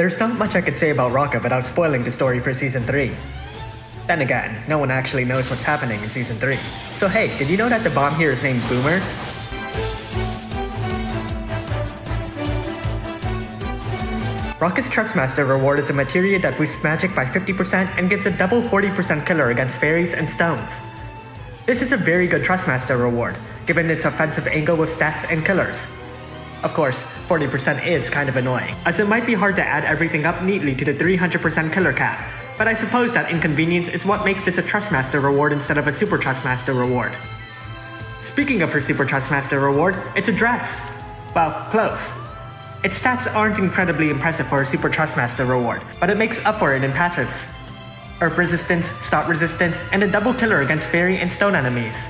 There's not much I could say about Rocka without spoiling the story for Season 3. Then again, no one actually knows what's happening in Season 3. So hey, did you know that the bomb here is named Boomer? Rocka's Trustmaster reward is a materia that boosts magic by 50% and gives a double 40% killer against fairies and stones. This is a very good Trustmaster reward, given its offensive angle with stats and killers. Of course, 40% is kind of annoying, as it might be hard to add everything up neatly to the 300% killer cap, but I suppose that inconvenience is what makes this a Trustmaster reward instead of a Super Trustmaster reward. Speaking of her Super Trustmaster reward, it's a dress. Well, close. Its stats aren't incredibly impressive for a Super Trustmaster reward, but it makes up for it in passives. Earth resistance, stop resistance, and a double killer against fairy and stone enemies.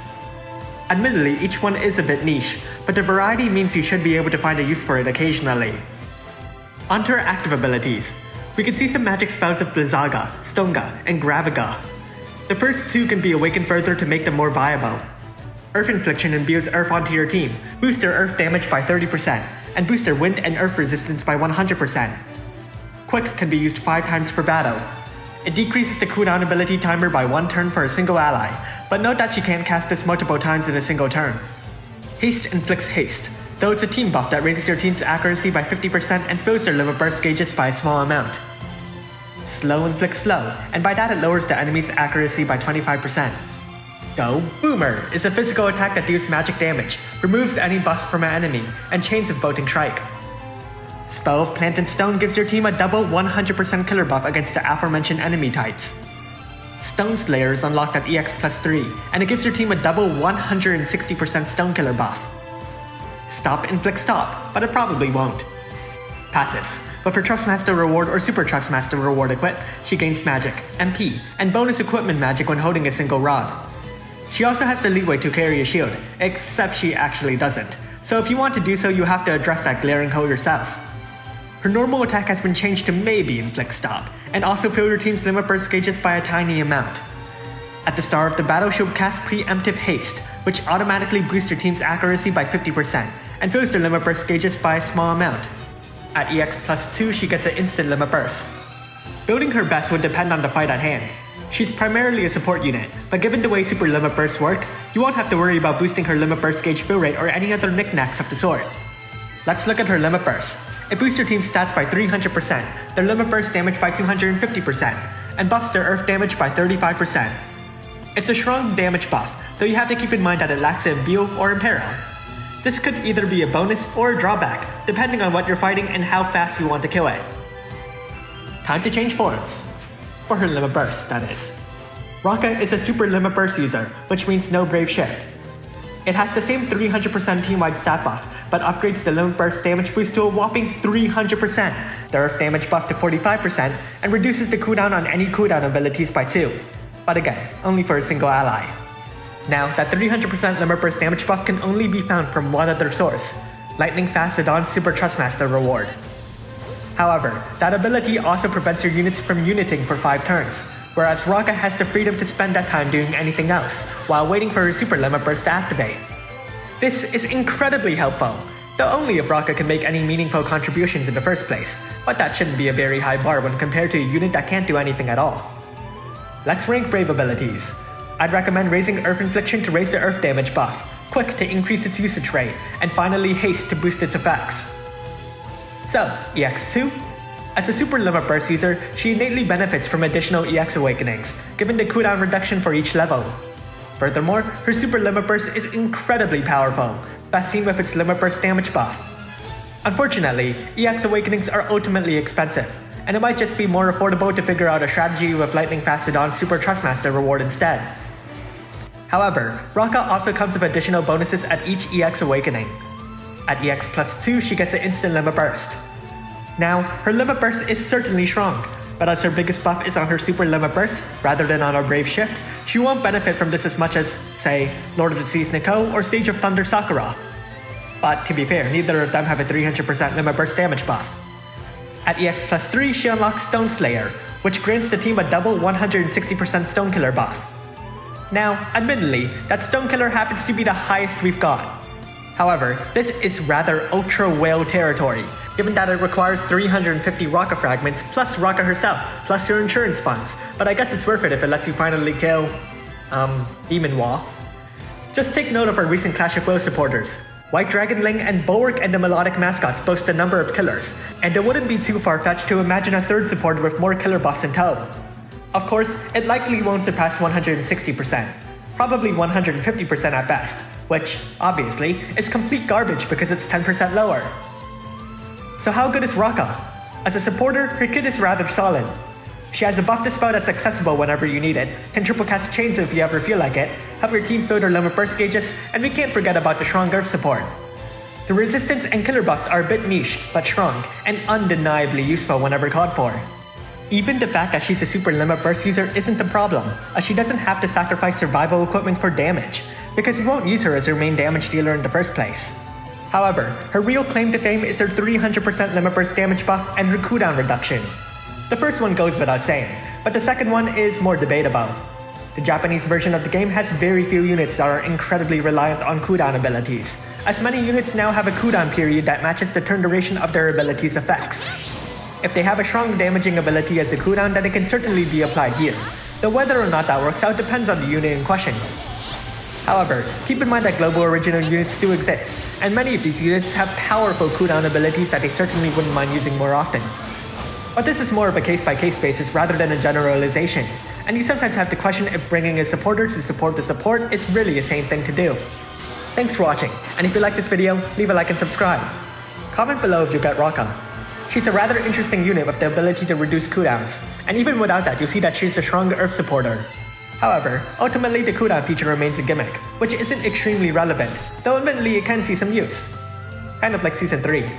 Admittedly, each one is a bit niche, but the variety means you should be able to find a use for it occasionally. Onto her active abilities. We can see some magic spells of Blizzaga, Stonga, and Graviga. The first two can be awakened further to make them more viable. Earth Infliction imbues Earth onto your team, boosts their Earth damage by 30%, and boosts their Wind and Earth resistance by 100%. Quick can be used 5 times per battle. It decreases the cooldown ability timer by 1 turn for a single ally, but note that you can't cast this multiple times in a single turn. Haste inflicts haste, though it's a team buff that raises your team's accuracy by 50% and fills their limit burst gauges by a small amount. Slow inflicts slow, and by that it lowers the enemy's accuracy by 25%. Go Boomer is a physical attack that deals magic damage, removes any buffs from an enemy, and chains of Bolting Strike. Spell of Plant and Stone gives your team a double 100% killer buff against the aforementioned enemy types. Stone Slayer is unlocked at EX plus 3, and it gives your team a double 160% stone killer buff. Stop inflicts stop, but it probably won't. Passives. But for Trustmaster reward or Super Trustmaster reward equip, she gains magic, MP, and bonus equipment magic when holding a single rod. She also has the leeway to carry a shield, except she actually doesn't. So if you want to do so, you have to address that glaring hole yourself. Her normal attack has been changed to maybe inflict stop, and also fill your team's limit burst gauges by a tiny amount. At the start of the battle, she'll cast Preemptive Haste, which automatically boosts your team's accuracy by 50%, and fills their limit burst gauges by a small amount. At EX plus 2, she gets an instant limit burst. Building her best would depend on the fight at hand. She's primarily a support unit, but given the way super limit bursts work, you won't have to worry about boosting her limit burst gauge fill rate or any other knickknacks of the sort. Let's look at her limit burst. It boosts your team's stats by 300%, their limit burst damage by 250%, and buffs their earth damage by 35%. It's a strong damage buff, though you have to keep in mind that it lacks Imbue or Imperil. This could either be a bonus or a drawback, depending on what you're fighting and how fast you want to kill it. Time to change forms. For her limit burst, that is. Rocka is a super limit burst user, which means no Brave Shift. It has the same 300% team-wide stat buff, but upgrades the limit burst damage boost to a whopping 300%, the earth damage buff to 45%, and reduces the cooldown on any cooldown abilities by 2. But again, only for a single ally. Now, that 300% limit burst damage buff can only be found from one other source, Lightning Fast Zidane Super Trustmaster reward. However, that ability also prevents your units from uniting for 5 turns, whereas Rocka has the freedom to spend that time doing anything else, while waiting for her super limit burst to activate. This is incredibly helpful, though only if Rocka can make any meaningful contributions in the first place, but that shouldn't be a very high bar when compared to a unit that can't do anything at all. Let's rank Brave abilities. I'd recommend raising Earth Infliction to raise the Earth damage buff, Quick to increase its usage rate, and finally Haste to boost its effects. So, EX2? As a super limit burst user, she innately benefits from additional EX awakenings, given the cooldown reduction for each level. Furthermore, her super limit burst is incredibly powerful, best seen with its limit burst damage buff. Unfortunately, EX awakenings are ultimately expensive, and it might just be more affordable to figure out a strategy with Lightning Fast Zidane's Super Trustmaster reward instead. However, Rocka also comes with additional bonuses at each EX awakening. At EX plus 2, she gets an instant limit burst. Now, her limit burst is certainly strong, but as her biggest buff is on her super limit burst rather than on her Brave Shift, she won't benefit from this as much as, say, Lord of the Seas Nikou or Stage of Thunder Sakura. But to be fair, neither of them have a 300% limit burst damage buff. At EX plus 3, she unlocks Stone Slayer, which grants the team a double 160% Stone Killer buff. Now, admittedly, that Stone Killer happens to be the highest we've got. However, this is rather ultra whale territory, given that it requires 350 Rocka fragments plus Rocka herself, plus your insurance funds, but I guess it's worth it if it lets you finally kill, Demon Wall. Just take note of our recent Clash of Woes supporters. White Dragonling and Bulwark and the Melodic mascots boast a number of killers, and it wouldn't be too far-fetched to imagine a third supporter with more killer buffs in tow. Of course, it likely won't surpass 160%, probably 150% at best, which, obviously, is complete garbage because it's 10% lower. So how good is Rocka? As a supporter, her kit is rather solid. She has a buff dispel that's accessible whenever you need it, can triple cast Chainsaw if you ever feel like it, help your team fill their limit burst gauges, and we can't forget about the strong Earth support. The resistance and killer buffs are a bit niche, but strong, and undeniably useful whenever called for. Even the fact that she's a super limit burst user isn't a problem, as she doesn't have to sacrifice survival equipment for damage, because you won't use her as her main damage dealer in the first place. However, her real claim to fame is her 300% limit burst damage buff and her cooldown reduction. The first one goes without saying, but the second one is more debatable. The Japanese version of the game has very few units that are incredibly reliant on cooldown abilities, as many units now have a cooldown period that matches the turn duration of their abilities' effects. If they have a strong damaging ability as a cooldown, then it can certainly be applied here, though whether or not that works out depends on the unit in question. However, keep in mind that global original units do exist, and many of these units have powerful cooldown abilities that they certainly wouldn't mind using more often. But this is more of a case-by-case basis rather than a generalization, and you sometimes have to question if bringing a supporter to support the support is really a sane thing to do. Thanks for watching, and if you like this video, leave a like and subscribe. Comment below if you get Rocka. She's a rather interesting unit with the ability to reduce cooldowns, and even without that you'll see that she's a strong Earth supporter. However, ultimately the cooldown feature remains a gimmick, which isn't extremely relevant, though admittedly it can see some use. Kind of like Season 3.